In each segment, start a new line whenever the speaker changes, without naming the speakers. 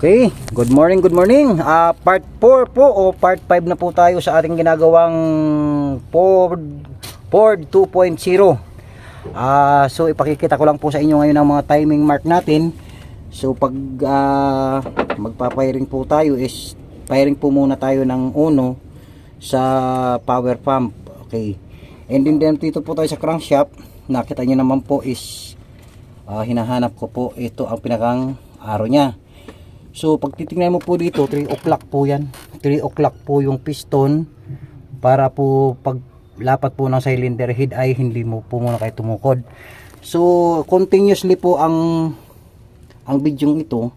Okay, good morning, good morning. Part 4 po o part 5 na po tayo sa ating ginagawang Ford 2.0. So ipakikita ko lang po sa inyo ngayon ang mga timing mark natin. So pag magpa-firing po tayo is firing po muna tayo ng uno sa power pump. Okay. And then dito po tayo sa crankshaft. Nakita niyo naman po is hinahanap ko po ito ang pinakang araw niya. So pag titingnan mo po dito 3 o'clock po yan, 3 o'clock po yung piston, para po pag lapat po ng cylinder head ay hindi mo po muna kayo tumukod. So continuously po ang bidyong ito.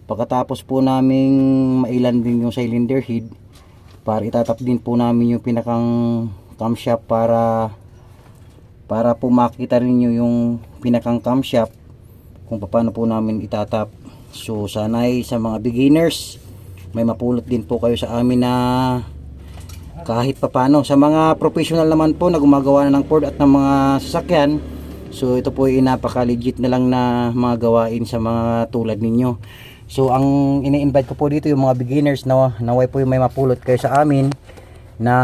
Pagkatapos po naming mailan din yung cylinder head, para itatap din po namin yung pinakang camshaft para po makita rin yung pinakang camshaft kung paano po namin itatap. So sanay sa mga beginners may mapulot din po kayo sa amin na kahit papano. Sa mga professional naman po na gumagawa na ng Ford at ng mga sasakyan, so ito po ay napaka legit na lang na mga gawain sa mga tulad ninyo. So ang ini-invite ko po dito yung mga beginners na naway po yung may mapulot kayo sa amin na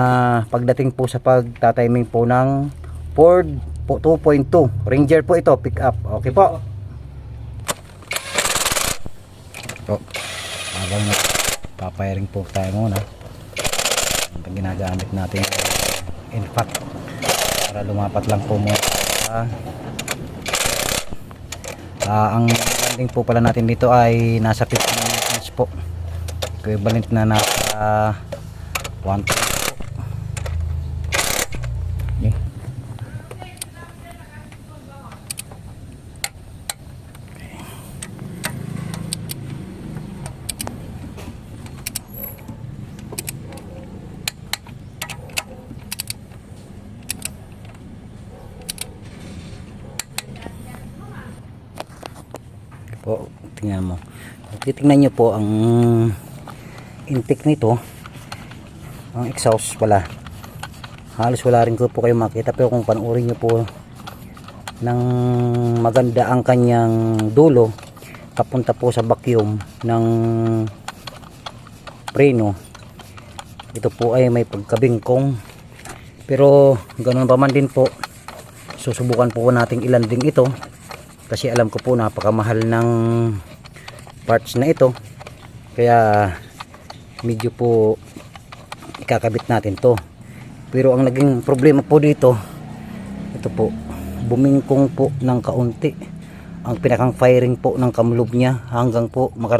pagdating po sa pagtatiming po ng Ford 2.2 Ranger po ito, pick up. Okay po. So, habang papayaring po tayo muna, ang ginagamit natin impact para lumapat lang po muna. Ang landing po pala natin dito ay nasa 15 inches po, equivalent na nasa 1 po. Okay. Po, tingnan mo. Titingnan nyo po ang intake nito, ang exhaust wala, halos wala rin ko po kayo makita, pero kung panuorin nyo po ng maganda ang kanyang dulo papunta po sa vacuum ng preno, ito po ay may pagkabingkong, pero ganoon pa man din po, susubukan po nating ilanding ito kasi alam ko po napakamahal ng parts na ito, kaya medyo po ikakabit natin to. Pero ang naging problema po dito, ito po, bumingkong po ng kaunti ang pinakang firing po ng kamloob niya hanggang po makarating